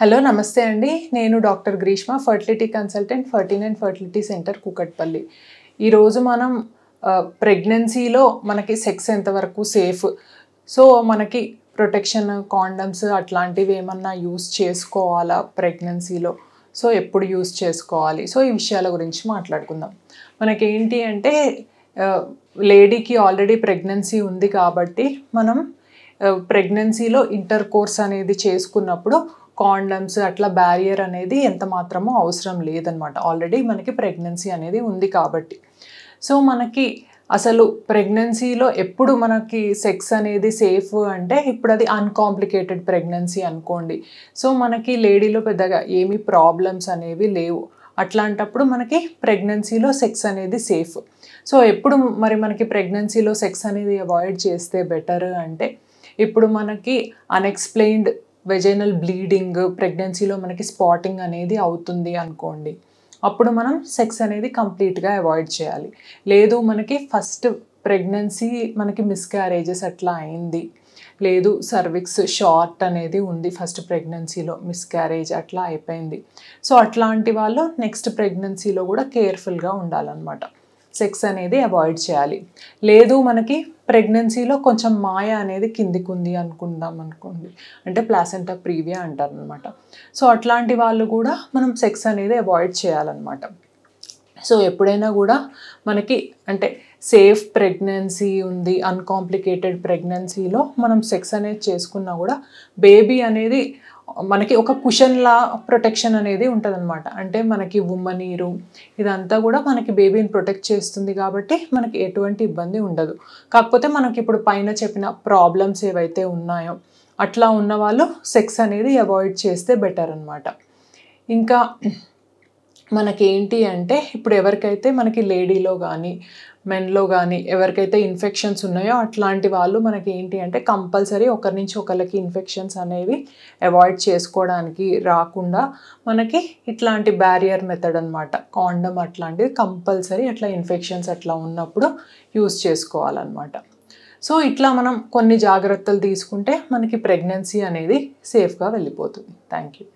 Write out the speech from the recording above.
Hello నమస్తే అండి. నేను doctor Greeshma, fertility consultant, 39 fertility centre Kukatpally. ఈరోజు మనం ప్రెగ్నెన్సీలో మనకి సెక్స్ ఎంతవరకు సేఫ్, సో మనకి ప్రొటెక్షన్ కాండమ్స్ అట్లాంటివి ఏమన్నా యూస్ చేసుకోవాలా ప్రెగ్నెన్సీలో, సో ఎప్పుడు యూస్ చేసుకోవాలి, సో ఈ విషయాల గురించి మాట్లాడుకుందాం. మనకేంటి అంటే లేడీకి ఆల్రెడీ ప్రెగ్నెన్సీ ఉంది కాబట్టి మనం ప్రెగ్నెన్సీలో ఇంటర్ కోర్స్ అనేది చేసుకున్నప్పుడు కాండమ్స్ అట్లా బ్యారియర్ అనేది ఎంత మాత్రమో అవసరం లేదనమాట. ఆల్రెడీ మనకి ప్రెగ్నెన్సీ అనేది ఉంది కాబట్టి. సో మనకి అసలు ప్రెగ్నెన్సీలో ఎప్పుడు మనకి సెక్స్ అనేది సేఫ్ అంటే ఇప్పుడు అది అన్కాంప్లికేటెడ్ ప్రెగ్నెన్సీ అనుకోండి. సో మనకి లేడీలో పెద్దగా ఏమీ ప్రాబ్లమ్స్ అనేవి లేవు. అట్లాంటప్పుడు మనకి ప్రెగ్నెన్సీలో సెక్స్ అనేది సేఫ్. సో ఎప్పుడు మరి మనకి ప్రెగ్నెన్సీలో సెక్స్ అనేది అవాయిడ్ చేస్తే బెటర్ అంటే, ఇప్పుడు మనకి అన్ఎక్స్ప్లెయిన్డ్ వెజైనల్ బ్లీడింగ్, ప్రెగ్నెన్సీలో మనకి స్పాటింగ్ అనేది అవుతుంది అనుకోండి, అప్పుడు మనం సెక్స్ అనేది కంప్లీట్గా అవాయిడ్ చేయాలి. లేదు మనకి ఫస్ట్ ప్రెగ్నెన్సీ మనకి మిస్క్యారేజెస్ అట్లా అయింది, లేదు సర్విక్స్ షార్ట్ అనేది ఉంది ఫస్ట్ ప్రెగ్నెన్సీలో, మిస్క్యారేజ్ అట్లా అయిపోయింది, సో అట్లాంటి వాళ్ళు నెక్స్ట్ ప్రెగ్నెన్సీలో కూడా కేర్ఫుల్గా ఉండాలన్నమాట. సెక్స్ అనేది అవాయిడ్ చేయాలి. లేదు మనకి ప్రెగ్నెన్సీలో కొంచెం మాయ అనేది కిందికి ఉంది అనుకుందాం అనుకోండి, అంటే ప్లాసెంటా ప్రీవియా అంటారనమాట. సో అట్లాంటి వాళ్ళు కూడా మనం సెక్స్ అనేది అవాయిడ్ చేయాలన్నమాట. సో ఎప్పుడైనా కూడా మనకి అంటే సేఫ్ ప్రెగ్నెన్సీ ఉంది, అన్కాంప్లికేటెడ్ ప్రెగ్నెన్సీలో మనం సెక్స్ అనేది చేసుకున్నా కూడా బేబీ అనేది మనకి ఒక కుషన్లా ప్రొటెక్షన్ అనేది ఉంటుందన్నమాట. అంటే మనకి ఉమ్మనీరు ఇదంతా కూడా మనకి బేబీని ప్రొటెక్ట్ చేస్తుంది కాబట్టి మనకి ఎటువంటి ఇబ్బంది ఉండదు. కాకపోతే మనకి ఇప్పుడు పైన చెప్పిన ప్రాబ్లమ్స్ ఏవైతే ఉన్నాయో అట్లా ఉన్న వాళ్ళు సెక్స్ అనేది అవాయిడ్ చేస్తే బెటర్ అనమాట. ఇంకా మనకేంటి అంటే ఇప్పుడు ఎవరికైతే మనకి లేడీలో కానీ మెన్లో కానీ ఎవరికైతే ఇన్ఫెక్షన్స్ ఉన్నాయో అట్లాంటి వాళ్ళు మనకి ఏంటి అంటే కంపల్సరీ ఒకరి నుంచి ఒకరికి ఇన్ఫెక్షన్స్ అనేవి అవాయిడ్ చేసుకోవడానికి రాకుండా మనకి ఇట్లాంటి బ్యారియర్ మెథడ్ అనమాట, కాండమ్ అట్లాంటివి కంపల్సరీ అట్లా ఇన్ఫెక్షన్స్ అట్లా ఉన్నప్పుడు యూస్ చేసుకోవాలన్నమాట. సో ఇట్లా మనం కొన్ని జాగ్రత్తలు తీసుకుంటే మనకి ప్రెగ్నెన్సీ అనేది సేఫ్గా వెళ్ళిపోతుంది. Thank you.